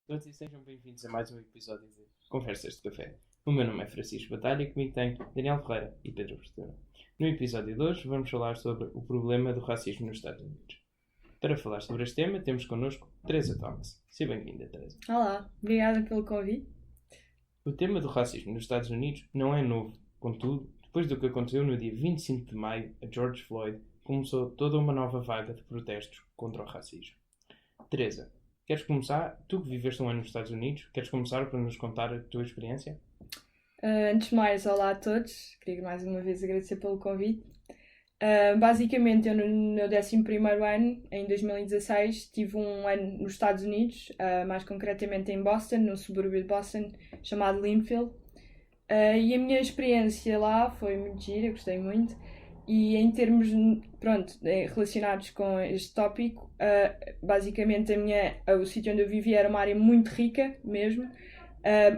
Todos e sejam bem-vindos a mais um episódio de Conversas de Café. O meu nome é Francisco Batalha e comigo tem Daniel Ferreira e Pedro Portela. No episódio de hoje vamos falar sobre o problema do racismo nos Estados Unidos. Para falar sobre este tema temos connosco Teresa Thomas. Seja bem-vinda, Teresa. Olá, obrigada pelo convite. O tema do racismo nos Estados Unidos não é novo, contudo, depois do que aconteceu no dia 25 de maio a George Floyd, começou toda uma nova vaga de protestos contra o racismo. Teresa, queres começar? Tu que viveste um ano nos Estados Unidos, queres começar por nos contar a tua experiência? Antes de mais, olá a todos. Queria mais uma vez agradecer pelo convite. Basicamente, eu no meu 11º ano, em 2016, tive um ano nos Estados Unidos, mais concretamente em Boston, no subúrbio de Boston, chamado Linfield. E a minha experiência lá foi muito gira, gostei muito. E em termos, relacionados com este tópico, basicamente o sítio onde eu vivia era uma área muito rica mesmo,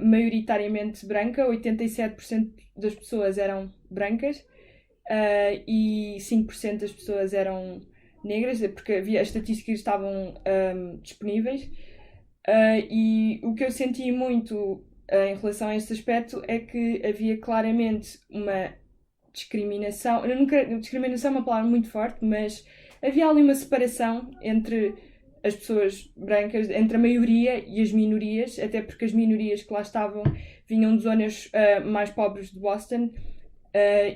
maioritariamente branca, 87% das pessoas eram brancas e 5% das pessoas eram negras, porque as estatísticas estavam disponíveis. E o que eu senti muito em relação a este aspecto é que havia claramente uma discriminação. Discriminação é uma palavra muito forte, mas havia ali uma separação entre as pessoas brancas, entre a maioria e as minorias, até porque as minorias que lá estavam vinham de zonas mais pobres de Boston,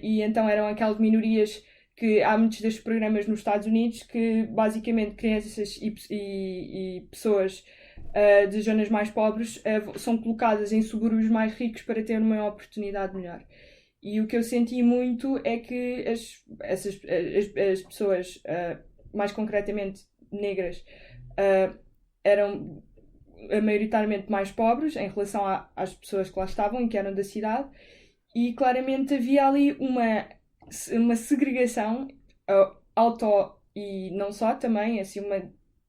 e então eram aquelas minorias que há muitos destes programas nos Estados Unidos que basicamente crianças e pessoas de zonas mais pobres são colocadas em subúrbios mais ricos para ter uma oportunidade melhor. E o que eu senti muito é que as pessoas, mais concretamente negras, eram maioritariamente mais pobres em relação às pessoas que lá estavam e que eram da cidade, e claramente havia ali uma segregação auto e não só também, assim,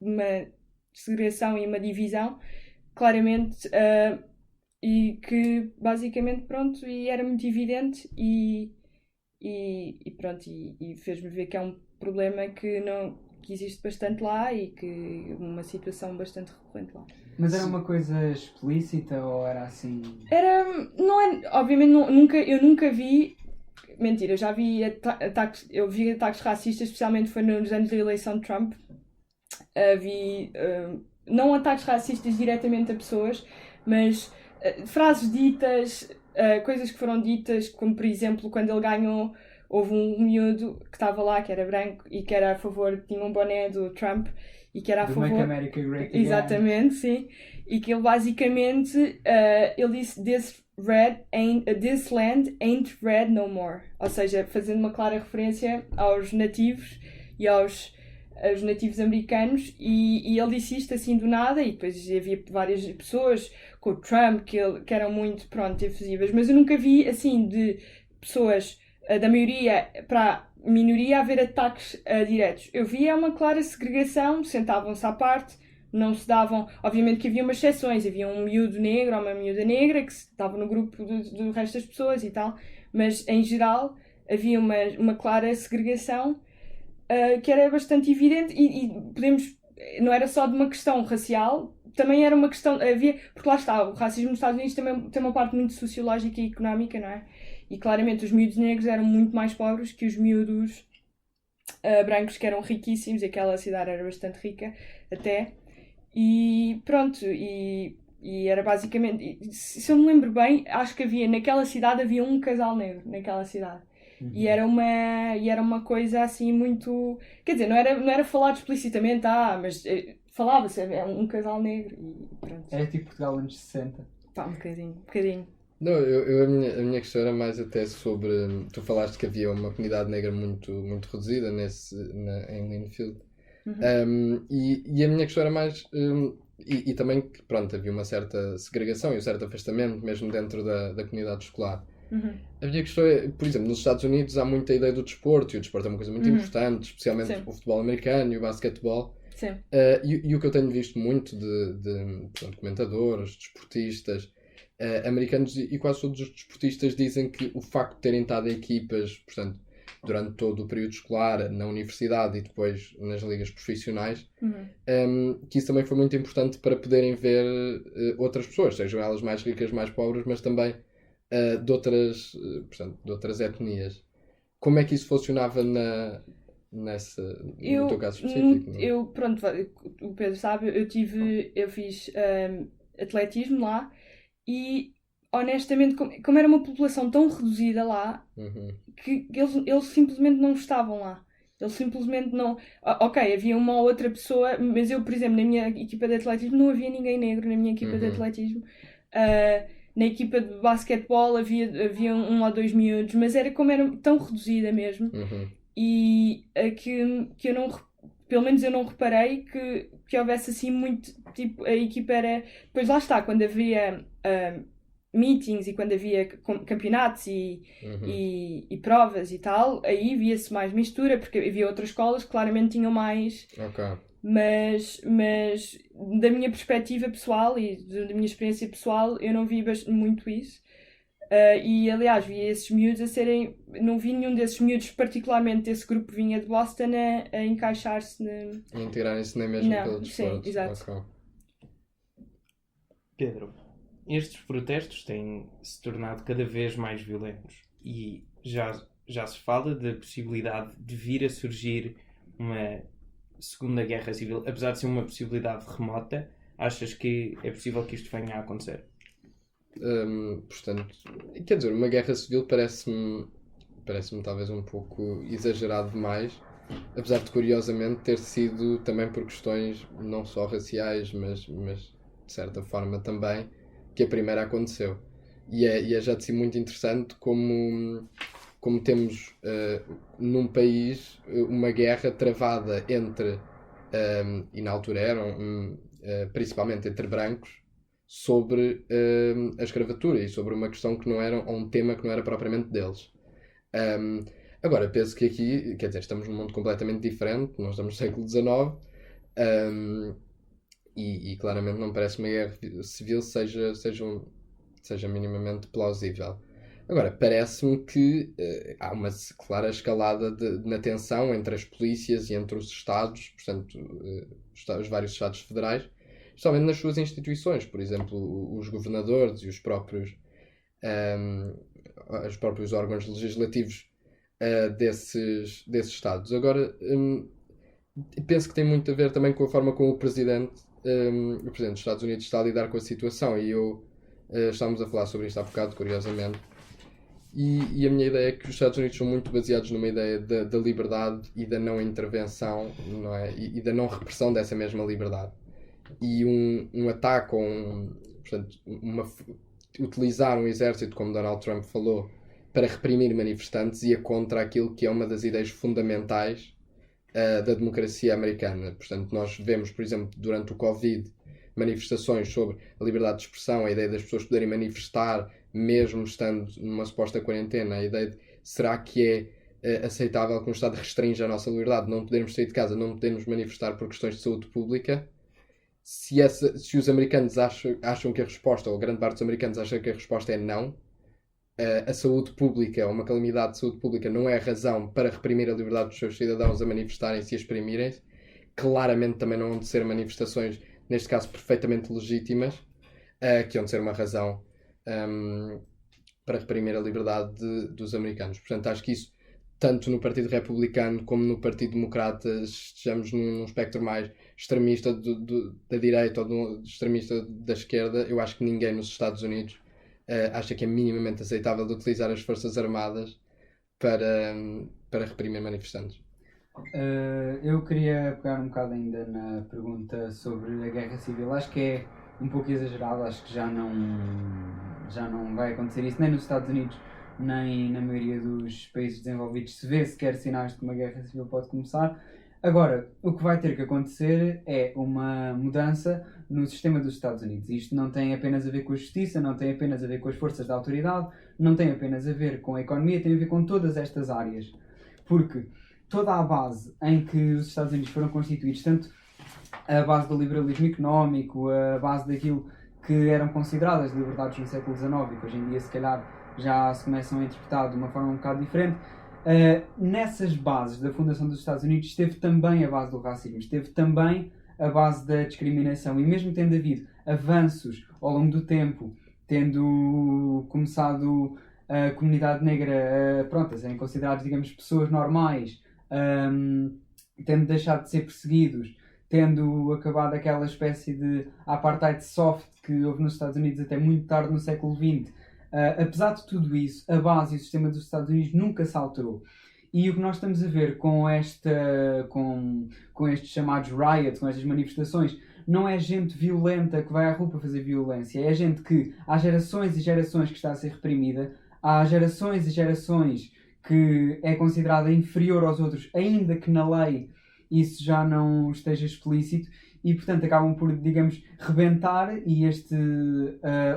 uma segregação e uma divisão, claramente, e que basicamente, pronto, e era muito evidente e pronto, e fez-me ver que é um problema que existe bastante lá e que uma situação bastante recorrente lá. Mas era uma coisa explícita ou era assim? Não é, obviamente eu nunca vi, mentira, já vi ataques, eu vi ataques racistas, especialmente foi nos anos da eleição de Trump. Vi, não ataques racistas diretamente a pessoas, mas frases ditas, coisas que foram ditas, como por exemplo quando ele ganhou, houve um miúdo que estava lá, que era branco e que era a favor, tinha um boné do Trump e que era a Do favor. Make America Great Again. Exatamente, sim. E que ele basicamente ele disse this land ain't red no more. Ou seja, fazendo uma clara referência aos nativos e aos nativos americanos, e ele disse isto assim do nada, e depois havia várias pessoas com o Trump que eram muito, pronto, efusivas, mas eu nunca vi assim de pessoas da maioria para a minoria haver ataques diretos. Eu via uma clara segregação, sentavam-se à parte, não se davam, obviamente que havia umas exceções, havia um miúdo negro ou uma miúda negra que estava no grupo do resto das pessoas e tal, mas em geral havia uma clara segregação que era bastante evidente e podemos, não era só de uma questão racial, também era uma questão, havia, porque lá está, o racismo nos Estados Unidos também tem uma parte muito sociológica e económica, não é? E claramente os miúdos negros eram muito mais pobres que os miúdos brancos, que eram riquíssimos, e aquela cidade era bastante rica até, e pronto, e era basicamente, se eu me lembro bem, acho que naquela cidade havia um casal negro, naquela cidade. E era uma coisa assim muito. Quer dizer, não era falado explicitamente, mas falava-se, é um casal negro e pronto. Era tipo Portugal anos 60. Pá, um bocadinho. Não, a minha questão era mais até sobre. Tu falaste que havia uma comunidade negra muito, muito reduzida em Linfield. E a minha questão era mais. E também que, pronto, havia uma certa segregação e um certo afastamento, mesmo dentro da comunidade escolar. A minha questão é, por exemplo, nos Estados Unidos há muita ideia do desporto, e o desporto é uma coisa muito importante, especialmente Sim. o futebol americano e o basquetebol. Sim. E o que eu tenho visto muito portanto, comentadores, desportistas americanos, e quase todos os desportistas dizem que o facto de terem estado em equipas, portanto, durante todo o período escolar, na universidade e depois nas ligas profissionais, que isso também foi muito importante para poderem ver outras pessoas, sejam elas mais ricas, mais pobres, mas também portanto, de outras etnias. Como é que isso funcionava no teu caso específico? Pronto, o Pedro sabe, eu fiz atletismo lá e honestamente, como era uma população tão reduzida lá, que eles simplesmente não estavam lá. Eles simplesmente não... Ok, havia uma ou outra pessoa, mas eu, por exemplo, na minha equipa de atletismo não havia ninguém negro na minha equipa de atletismo. Na equipa de basquetebol havia 1 ou 2 miúdos, mas era tão reduzida mesmo. E que eu não... Pelo menos eu não reparei que houvesse assim muito... Tipo, a equipa era... Depois lá está, quando havia... meetings e quando havia campeonatos e provas e tal, aí via-se mais mistura, porque havia outras escolas que claramente tinham mais. Mas da minha perspectiva pessoal e da minha experiência pessoal, eu não vi muito isso. E aliás, vi esses miúdos a serem... Não vi nenhum desses miúdos, particularmente desse grupo que vinha de Boston, a encaixar-se a integrarem-se nem mesmo pelo desporto. Sim, exato. Pedro, estes protestos têm se tornado cada vez mais violentos e já se fala da possibilidade de vir a surgir uma Segunda Guerra Civil, apesar de ser uma possibilidade remota. Achas que é possível que isto venha a acontecer? Portanto, quer dizer, uma guerra civil parece-me talvez um pouco exagerado demais, apesar de curiosamente ter sido também por questões não só raciais, mas de certa forma também, que a primeira aconteceu. E é já de si muito interessante como temos num país uma guerra travada entre, e na altura eram principalmente entre brancos, sobre a escravatura e sobre uma questão que não era, ou um tema que não era propriamente deles. Agora, penso que aqui, quer dizer, estamos num mundo completamente diferente, nós estamos no século XIX, e claramente não parece uma guerra civil seja minimamente plausível. Agora, parece-me que há uma clara escalada na tensão entre as polícias e entre os Estados, portanto, os vários Estados federais, especialmente nas suas instituições, por exemplo, os governadores e os próprios órgãos legislativos desses Estados. Agora, penso que tem muito a ver também com a forma como o Presidente dos Estados Unidos está a lidar com a situação, e estávamos a falar sobre isto há bocado, curiosamente, e a minha ideia é que os Estados Unidos são muito baseados numa ideia da liberdade e da não intervenção, não é? E da não repressão dessa mesma liberdade. E um ataque, portanto, utilizar um exército, como Donald Trump falou, para reprimir manifestantes ia contra aquilo que é uma das ideias fundamentais da democracia americana. Portanto, nós vemos, por exemplo, durante o Covid, manifestações sobre a liberdade de expressão, a ideia das pessoas poderem manifestar mesmo estando numa suposta quarentena, a ideia de será que é aceitável que um Estado restrinja a nossa liberdade, não podermos sair de casa, não podermos manifestar por questões de saúde pública. Se os americanos acham que a resposta, ou grande parte dos americanos acha que a resposta é não, a saúde pública, uma calamidade de saúde pública não é a razão para reprimir a liberdade dos seus cidadãos a manifestarem-se e a exprimirem-se, claramente também não hão de ser manifestações, neste caso perfeitamente legítimas, que hão de ser uma razão para reprimir a liberdade dos americanos. Portanto, acho que isso, tanto no Partido Republicano como no Partido Democrata, estejamos num espectro mais extremista da direita ou extremista da esquerda, eu acho que ninguém nos Estados Unidos acha que é minimamente aceitável de utilizar as Forças Armadas para reprimir manifestantes. Eu queria pegar um bocado ainda na pergunta sobre a Guerra Civil. Acho que é um pouco exagerado, acho que já não vai acontecer isso nem nos Estados Unidos nem na maioria dos países desenvolvidos se vê sequer sinais de que uma guerra civil pode começar. Agora, o que vai ter que acontecer é uma mudança no sistema dos Estados Unidos. Isto não tem apenas a ver com a justiça, não tem apenas a ver com as forças da autoridade, não tem apenas a ver com a economia, tem a ver com todas estas áreas. Porque toda a base em que os Estados Unidos foram constituídos, tanto a base do liberalismo económico, a base daquilo que eram consideradas liberdades no século XIX e que hoje em dia se calhar já se começam a interpretar de uma forma um bocado diferente, Nessas bases da fundação dos Estados Unidos esteve também a base do racismo, esteve também a base da discriminação, e mesmo tendo havido avanços ao longo do tempo, tendo começado a comunidade negra a serem considerados, digamos, pessoas normais, tendo deixado de ser perseguidos, tendo acabado aquela espécie de apartheid soft que houve nos Estados Unidos até muito tarde no século XX, apesar de tudo isso, a base e o sistema dos Estados Unidos nunca se alterou. E o que nós estamos a ver com estes chamados riots, com estas manifestações, não é gente violenta que vai à rua para fazer violência, é gente que há gerações e gerações que está a ser reprimida, há gerações e gerações que é considerada inferior aos outros, ainda que na lei isso já não esteja explícito, e portanto acabam por, digamos, rebentar, e este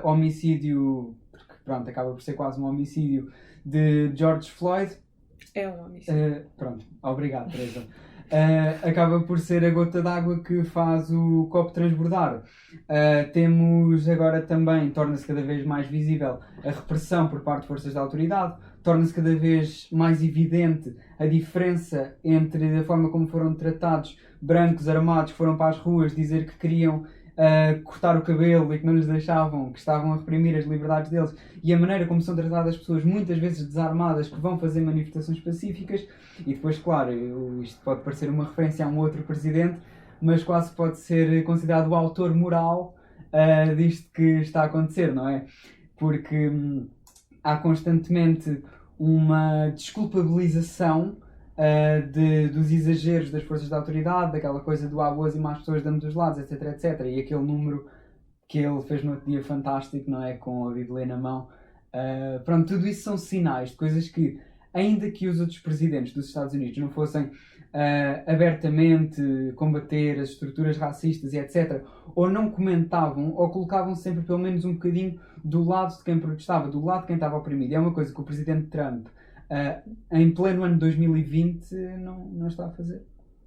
homicídio, porque pronto, acaba por ser quase um homicídio de George Floyd. É um homicídio. Pronto, obrigado, Teresa. Acaba por ser a gota d'água que faz o copo transbordar. Temos agora também, torna-se cada vez mais visível a repressão por parte de forças de autoridade, torna-se cada vez mais evidente a diferença entre a forma como foram tratados brancos armados que foram para as ruas dizer que queriam cortar o cabelo e que não lhes deixavam, que estavam a reprimir as liberdades deles, e a maneira como são tratadas pessoas muitas vezes desarmadas que vão fazer manifestações pacíficas. E depois, claro, isto pode parecer uma referência a um outro presidente, mas quase pode ser considerado o autor moral disto que está a acontecer, não é? Porque há constantemente uma desculpabilização dos exageros das forças de autoridade, daquela coisa do há boas e más pessoas de ambos os lados, etc, etc. E aquele número que ele fez no outro dia fantástico, não é? Com a Bíblia na mão. Pronto, tudo isso são sinais de coisas que, ainda que os outros presidentes dos Estados Unidos não fossem abertamente combater as estruturas racistas e etc, ou não comentavam, ou colocavam sempre pelo menos um bocadinho do lado de quem protestava, do lado de quem estava oprimido. E é uma coisa que o presidente Trump, em pleno ano 2020, não está a fazer.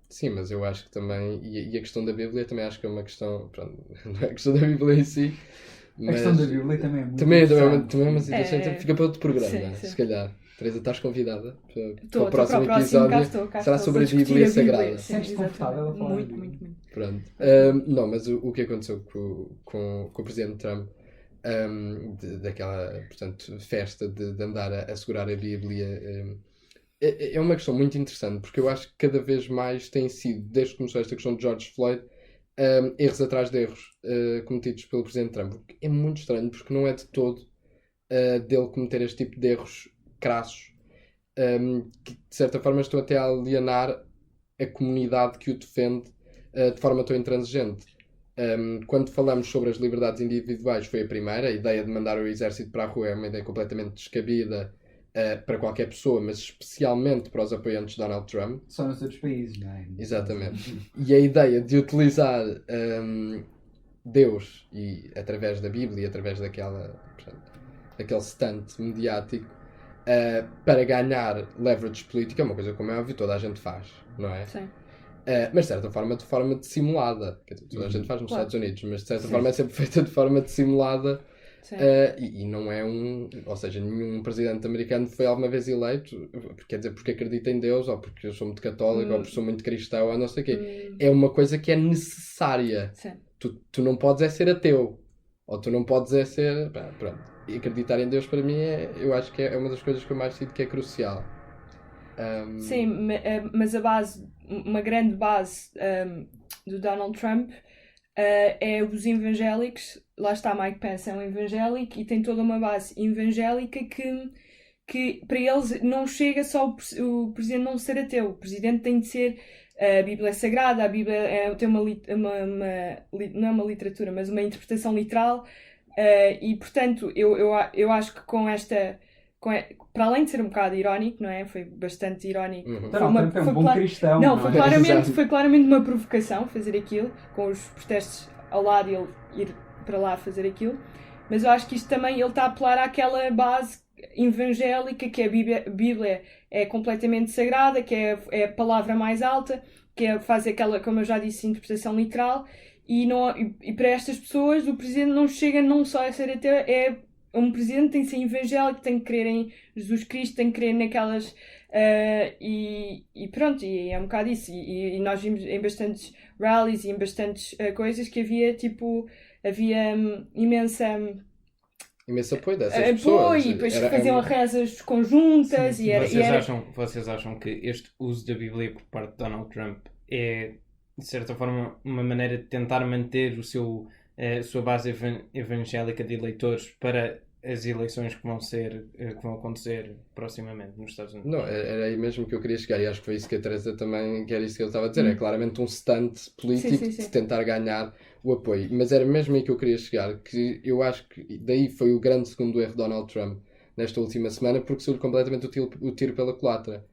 Sim, mas eu acho que também, e a questão da Bíblia também acho que é uma questão, pronto, não é a questão da Bíblia em si, mas... A questão da Bíblia também é muito também é uma interessante. situação, fica para outro programa, sim. se calhar. Teresa, estás convidada para o Estou próximo cá episódio. estou, será sobre a Bíblia Sagrada. Sentes confortável a falar? Muito. Pronto. Não, mas o que aconteceu com o presidente Trump, daquela, portanto, festa de andar a segurar a Bíblia, é uma questão muito interessante, porque eu acho que cada vez mais tem sido, desde que começou esta questão de George Floyd, erros atrás de erros cometidos pelo presidente Trump. É muito estranho, porque não é de todo dele cometer este tipo de erros crassos, que de certa forma estão até a alienar a comunidade que o defende de forma tão intransigente. Quando falamos sobre as liberdades individuais, foi a primeira. A ideia de mandar o exército para a rua é uma ideia completamente descabida para qualquer pessoa, mas especialmente para os apoiantes de Donald Trump. Só nos outros países, não é? Exatamente. E a ideia de utilizar Deus, e através da Bíblia, através daquele stunt mediático, para ganhar leverage político, é uma coisa, como é óbvio, toda a gente faz, não é? Sim. Mas de certa forma, de forma dissimulada. Quer dizer, toda a gente faz nos Estados Unidos, mas de certa forma é sempre feita de forma dissimulada. E não é ou seja, nenhum presidente americano foi alguma vez eleito, quer dizer, porque acredita em Deus, ou porque eu sou muito católico, ou porque sou muito cristão, ou não sei o quê. É uma coisa que é necessária. Tu não podes ser ateu, ou tu não podes ser... Pronto. E acreditar em Deus, para mim, eu acho que é uma das coisas que eu mais sinto que é crucial. Sim, mas uma grande base do Donald Trump é os evangélicos. Lá está, Mike Pence é um evangélico e tem toda uma base evangélica que para eles não chega só o presidente não ser ateu. O presidente tem de ser... A Bíblia é sagrada, a Bíblia tem não é uma literatura, mas uma interpretação literal. E portanto, eu acho que para além de ser um bocado irónico, não é? Foi bastante irónico. Foi um bom cristão. Não, foi claramente uma provocação fazer aquilo, com os protestos ao lado e ele ir para lá fazer aquilo. Mas eu acho que isto também, ele está a apelar àquela base evangélica, que a Bíblia é completamente sagrada, que é a palavra mais alta, que faz aquela, como eu já disse, interpretação literal. E para estas pessoas, o presidente não chega não só a ser ateu, é um presidente tem que ser evangélico, tem que crer em Jesus Cristo, tem que crer naquelas... e pronto, e é um bocado isso. E nós vimos em bastantes rallies e em bastantes coisas que havia imenso apoio dessas pessoas. E depois faziam rezas conjuntas. Sim. Vocês acham que este uso da Bíblia por parte de Donald Trump é, de certa forma, uma maneira de tentar manter a sua base evangélica de eleitores para as eleições que vão acontecer proximamente nos Estados Unidos? Não, era aí mesmo que eu queria chegar, e acho que foi isso que a Teresa também, que era isso que ele estava a dizer, é claramente um stunt político de tentar ganhar o apoio, mas era mesmo aí que eu queria chegar, que eu acho que daí foi o grande segundo erro de Donald Trump nesta última semana, porque saiu completamente o tiro pela culatra.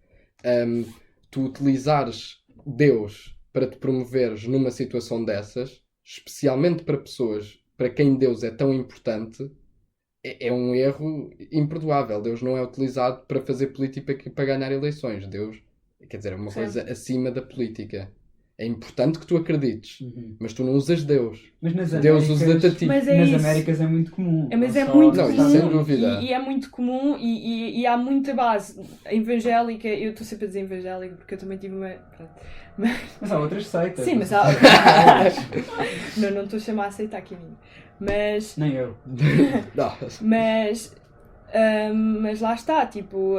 Tu utilizares Deus para te promoveres numa situação dessas, especialmente para pessoas para quem Deus é tão importante, é um erro imperdoável. Deus não é utilizado para fazer política para ganhar eleições. Deus, quer dizer, é uma coisa acima da política. É importante que tu acredites, mas tu não usas Deus. Mas nas Deus usa-te a ti. Nas Américas é muito comum. Mas é muito comum. Não, sem dúvida. E é muito comum e há muita base evangélica. Eu estou sempre a dizer evangélica porque eu também tive uma... Mas há outras seitas. Sim, mas há... não estou a chamar a seita aqui a mim. Mas... Nem eu. Mas lá está, tipo...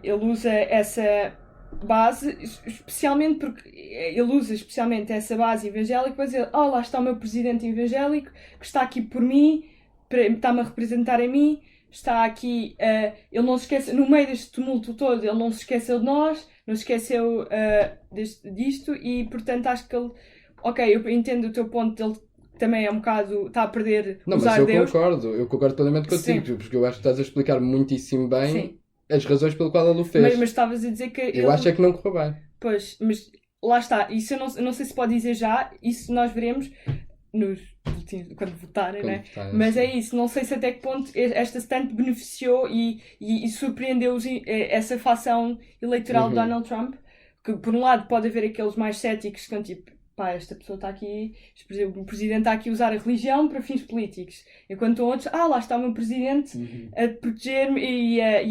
ele usa essa base, especialmente porque ele usa especialmente essa base evangélica para dizer, lá está o meu presidente evangélico que está aqui por mim, está-me a representar a mim, está aqui, ele não se esquece, no meio deste tumulto todo, ele não se esqueceu de nós, não se esqueceu disto, e portanto acho que ele, eu entendo o teu ponto, ele também é um bocado, está a perder usar Deus. Eu concordo plenamente contigo, porque eu acho que estás a explicar muitíssimo bem. Sim. As razões pelo qual ele o fez. Mas estavas a dizer que... Eu acho é que não correu bem. Pois, mas lá está. Isso eu não sei se pode dizer já. Isso nós veremos nos boletins, quando votarem, né? Mas é isso. Não sei se até que ponto esta stunt beneficiou e surpreendeu essa facção eleitoral de Donald Trump. Que, por um lado, pode haver aqueles mais céticos que estão tipo... esta pessoa está aqui, o presidente está aqui a usar a religião para fins políticos, enquanto outros, lá está o meu presidente a proteger-me e a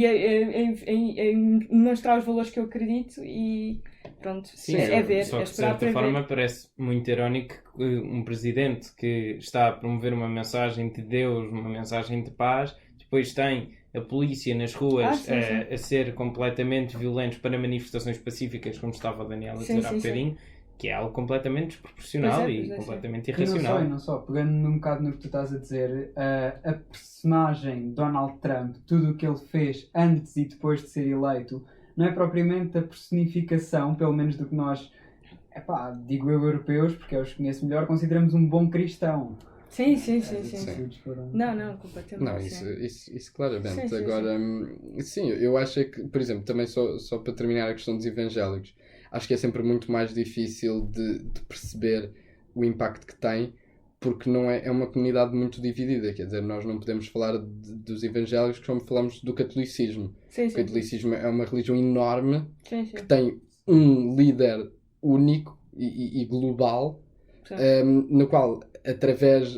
demonstrar os valores que eu acredito, e pronto, sim, ver, só que de certa forma parece muito irónico que um presidente que está a promover uma mensagem de Deus, uma mensagem de paz, depois tem a polícia nas ruas a ser completamente violentos para manifestações pacíficas, como estava a Daniela a dizer há bocadinho, que é algo completamente desproporcional e completamente irracional. E não só, pegando um bocado no que tu estás a dizer, a personagem Donald Trump, tudo o que ele fez antes e depois de ser eleito, não é propriamente a personificação, pelo menos do que nós, digo eu, europeus, porque eu os conheço melhor, consideramos um bom cristão. Sim. Não, completamente. Não, isso claramente. Sim, agora, sim, eu acho que, por exemplo, também só para terminar a questão dos evangélicos, acho que é sempre muito mais difícil de perceber o impacto que tem, porque não é uma comunidade muito dividida. Quer dizer, nós não podemos falar dos evangélicos como falamos do catolicismo. O catolicismo é uma religião enorme que tem um líder único e global, no qual, através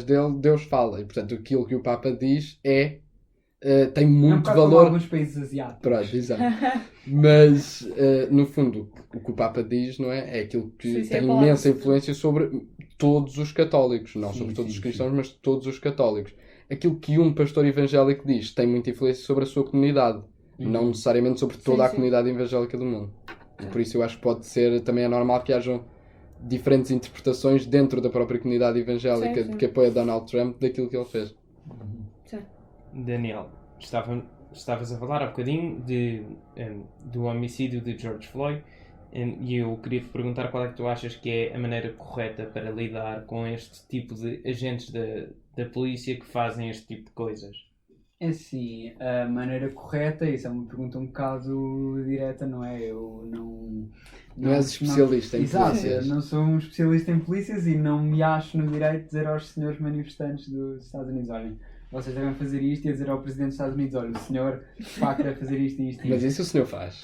dele, Deus fala. E, portanto, aquilo que o Papa diz tem muito valor. Em alguns países asiáticos. Pronto, exato. Mas, no fundo, o que o Papa diz, não é? É aquilo que tem imensa influência sobre todos os católicos. Não sobre todos os cristãos, mas todos os católicos. Aquilo que um pastor evangélico diz tem muita influência sobre a sua comunidade. Não necessariamente sobre toda a comunidade evangélica do mundo. E por isso eu acho que pode ser também normal que hajam diferentes interpretações dentro da própria comunidade evangélica que apoia Donald Trump daquilo que ele fez. Daniel, estavas a falar há bocadinho do homicídio de George Floyd, e eu queria te perguntar qual é que tu achas que é a maneira correta para lidar com este tipo de agentes da polícia que fazem este tipo de coisas. É assim, a maneira correta, isso é uma pergunta um bocado direta, não é? Eu não és especialista em polícias. Exato, não sou um especialista em polícias e não me acho no direito de dizer aos senhores manifestantes dos Estados Unidos, olhem, vocês devem fazer isto, e dizer ao Presidente dos Estados Unidos, olha, o senhor de facto deve fazer isto e isto. Mas isso o senhor faz.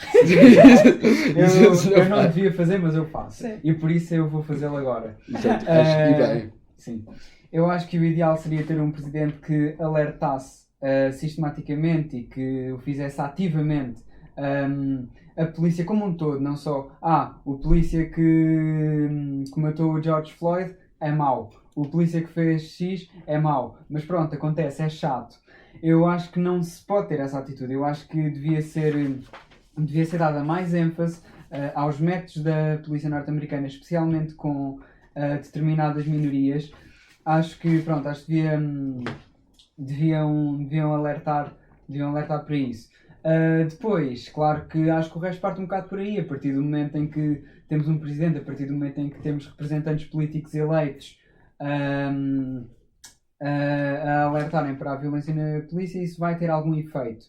Eu não devia fazer, mas eu faço. Sim. E por isso eu vou fazê-lo agora. E bem. Sim. Eu acho que o ideal seria ter um presidente que alertasse sistematicamente e que o fizesse ativamente a polícia como um todo, não só o polícia que matou o George Floyd é mau, o polícia que fez X é mau, mas pronto, acontece, é chato. Eu acho que não se pode ter essa atitude, eu acho que devia ser dada mais ênfase aos métodos da polícia norte-americana, especialmente com determinadas minorias. Acho que deviam alertar para isso. Depois, claro que acho que o resto parte um bocado por aí, a partir do momento em que temos um presidente, a partir do momento em que temos representantes políticos eleitos a alertarem para a violência na polícia, isso vai ter algum efeito.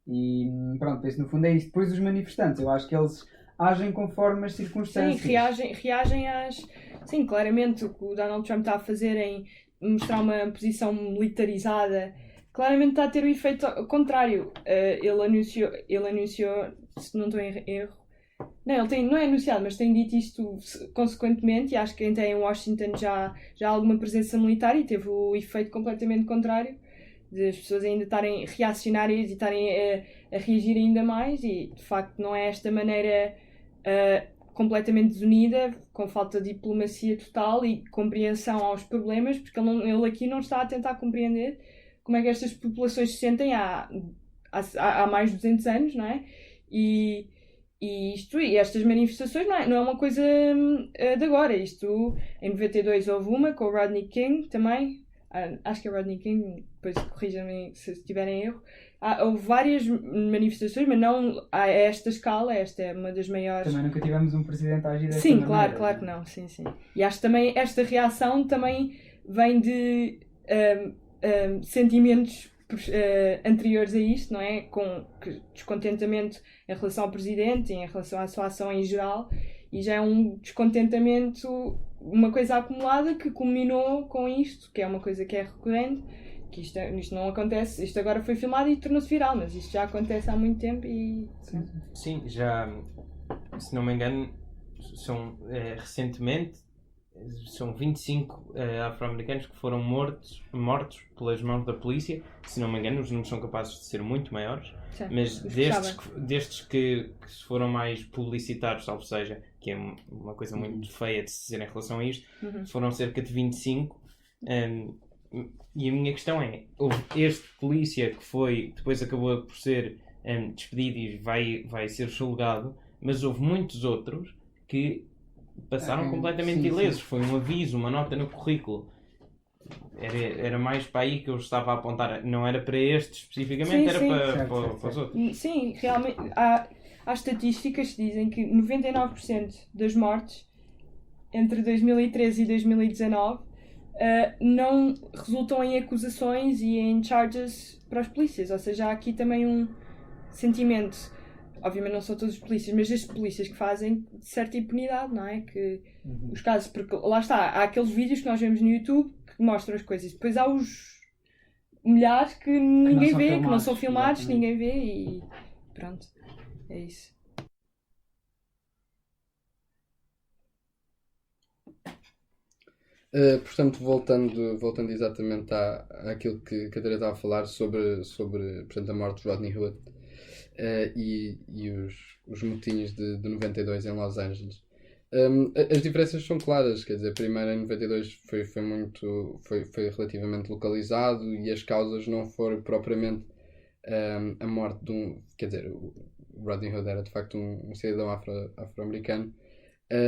E pronto, penso no fundo é isso. Depois os manifestantes, eu acho que eles agem conforme as circunstâncias. Sim, reagem às... Sim, claramente o que o Donald Trump está a fazer em mostrar uma posição militarizada, claramente está a ter o efeito contrário. Ele anunciou, se não estou em erro, não é anunciado, mas tem dito isto consequentemente, e acho que até em Washington já há alguma presença militar e teve o efeito completamente contrário, de as pessoas ainda estarem reacionárias e estarem a reagir ainda mais, e de facto não é esta maneira completamente desunida, com falta de diplomacia total e compreensão aos problemas, porque ele aqui não está a tentar compreender como é que estas populações se sentem há mais de 200 anos, não é? E estas manifestações não é uma coisa de agora. Isto, em 92 houve uma com o Rodney King também, acho que é Rodney King, depois corrijam-me se estiver em erro. Houve várias manifestações, mas não a esta escala. Esta é uma das maiores. Também nunca tivemos um presidente a agir desta maneira. Sim, claro que não. Sim. E acho que também esta reação também vem de sentimentos anteriores a isto, não é? Com descontentamento em relação ao presidente, em relação à sua ação em geral, e já é um descontentamento, uma coisa acumulada que culminou com isto, que é uma coisa que é recorrente, que isto não acontece, isto agora foi filmado e tornou-se viral, mas isto já acontece há muito tempo e... Sim, já, se não me engano, recentemente são 25 afro-americanos que foram mortos pelas mãos da polícia. Se não me engano, os números são capazes de ser muito maiores. Sim, mas destes que foram mais publicitados, ou seja, que é uma coisa muito feia de se dizer em relação a isto, foram cerca de 25. E a minha questão é, houve este polícia que depois acabou por ser despedido e vai ser julgado, mas houve muitos outros que passaram completamente ilesos. Foi um aviso, uma nota no currículo. Era mais para aí que eu estava a apontar. Não era para este especificamente, para os outros. Sim, realmente há estatísticas que dizem que 99% das mortes entre 2013 e 2019 não resultam em acusações e em charges para os polícias. Ou seja, há aqui também um sentimento... Obviamente não são todos os polícias, mas estes polícias que fazem certa impunidade, não é? Que os casos, porque lá está, há aqueles vídeos que nós vemos no YouTube que mostram as coisas, depois há os milhares que ninguém vê, que não são filmados, ninguém vê e pronto, é isso. Portanto, voltando exatamente àquilo que a Catarina estava a falar sobre portanto, a morte de Rodney Hood. E os motins de 92 em Los Angeles. As diferenças são claras, quer dizer, primeiro em 92 foi relativamente localizado e as causas não foram propriamente a morte de quer dizer, o Rodney Hood era de facto um cidadão afro-americano,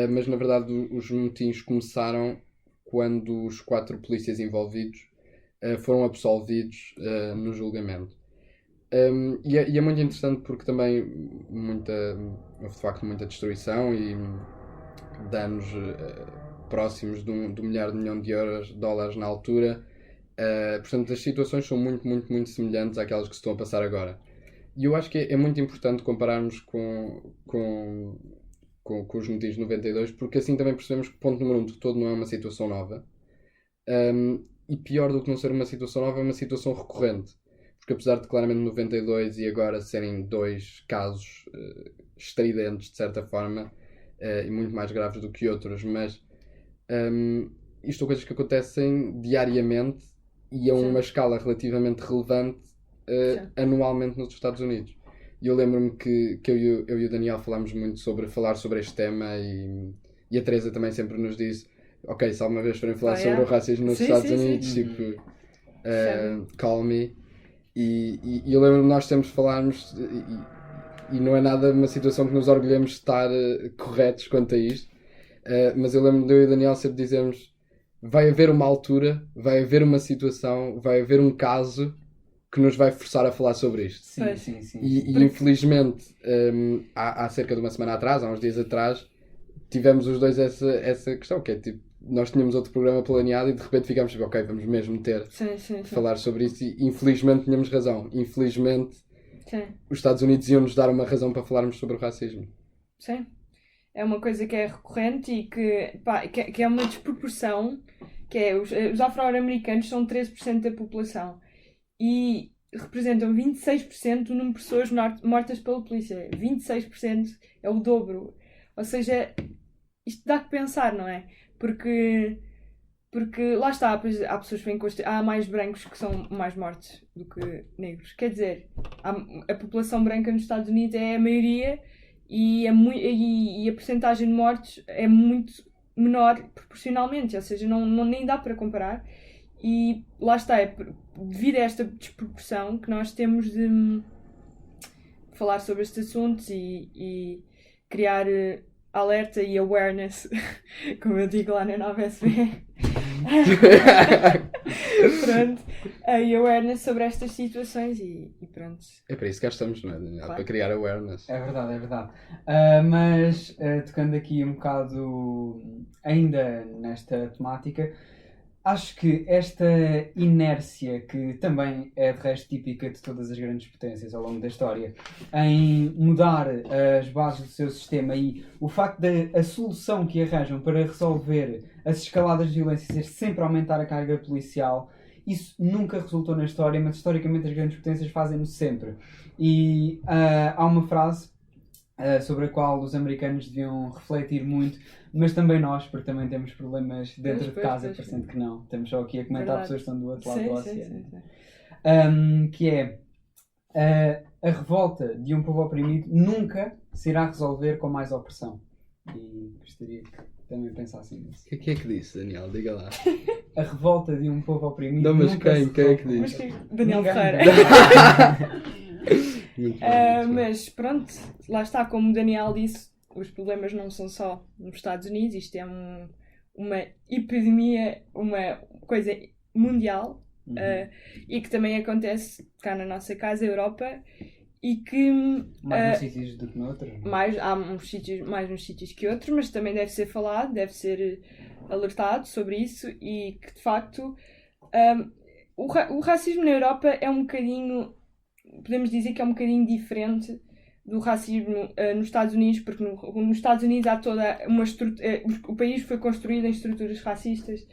mas na verdade os motins começaram quando os 4 polícias envolvidos foram absolvidos no julgamento. E é muito interessante porque também houve de facto muita destruição e danos próximos de $1 milhão de dólares na altura. Portanto, as situações são muito, muito, muito semelhantes àquelas que se estão a passar agora. E eu acho que é muito importante compararmos com os motins de 92, porque assim também percebemos que, ponto número 1, de todo não é uma situação nova. E pior do que não ser uma situação nova, é uma situação recorrente. Porque apesar de claramente 92 e agora serem 2 casos estridentes de certa forma e muito mais graves do que outros, mas isto são coisas que acontecem diariamente e a uma escala relativamente relevante anualmente nos Estados Unidos. E eu lembro-me que eu e o Daniel falámos muito sobre falar sobre este tema e a Teresa também sempre nos disse: ok, se alguma vez forem falar sobre o racismo nos Estados Unidos, tipo, call me. E eu lembro-me de nós sempre falarmos, e não é nada uma situação que nos orgulhemos de estar corretos quanto a isto, mas eu lembro de eu e o Daniel sempre dizermos: vai haver uma altura, vai haver uma situação, vai haver um caso que nos vai forçar a falar sobre isto. Sim. E infelizmente, há cerca de uma semana atrás, há uns dias atrás, tivemos os dois essa questão, que é tipo, nós tínhamos outro programa planeado e de repente ficámos tipo, ok, vamos mesmo ter de falar sobre isso, e infelizmente tínhamos razão. Infelizmente, os Estados Unidos iam-nos dar uma razão para falarmos sobre o racismo. Sim. É uma coisa que é recorrente e que é uma desproporção, que é os afro-americanos são 13% da população e representam 26% do número de pessoas mortas pela polícia. 26% é o dobro. Ou seja, isto dá que pensar, não é? Porque lá está, há pessoas que vêm há mais brancos que são mais mortos do que negros. Quer dizer, a população branca nos Estados Unidos é a maioria e a percentagem de mortes é muito menor proporcionalmente, ou seja, nem dá para comparar. E lá está, é devido a esta desproporção que nós temos de falar sobre estes assuntos e criar alerta e awareness, como eu digo lá na Nova SB. Pronto, e awareness sobre estas situações e pronto. É para isso que cá estamos, não é, Daniel? Claro. Para criar awareness. É verdade. Mas tocando aqui um bocado ainda nesta temática, acho que esta inércia, que também é de resto típica de todas as grandes potências ao longo da história, em mudar as bases do seu sistema e o facto de a solução que arranjam para resolver as escaladas de violência ser sempre aumentar a carga policial, isso nunca resultou na história, mas historicamente as grandes potências fazem-no sempre. E há uma frase sobre a qual os americanos deviam refletir muito, mas também nós, porque também temos problemas dentro de casa, parecendo que não. Estamos só aqui a comentar pessoas que estão do outro lado do oceano. Que é a revolta de um povo oprimido nunca se irá resolver com mais opressão. E gostaria que também pensassem nisso. O que é que disse, Daniel? Diga lá. A revolta de um povo oprimido não, mas nunca quem é que diz? Daniel Ferreira. Mas pronto, lá está, como o Daniel disse, os problemas não são só nos Estados Unidos, isto é uma epidemia, uma coisa mundial, e que também acontece cá na nossa casa, Europa, e que mais nos sítios do que noutros. Há mais uns sítios que outros, mas também deve ser falado, deve ser alertado sobre isso, e que de facto o racismo na Europa é um bocadinho, podemos dizer que é um bocadinho diferente do racismo nos Estados Unidos, porque nos Estados Unidos há toda uma estrutura, o país foi construído em estruturas racistas.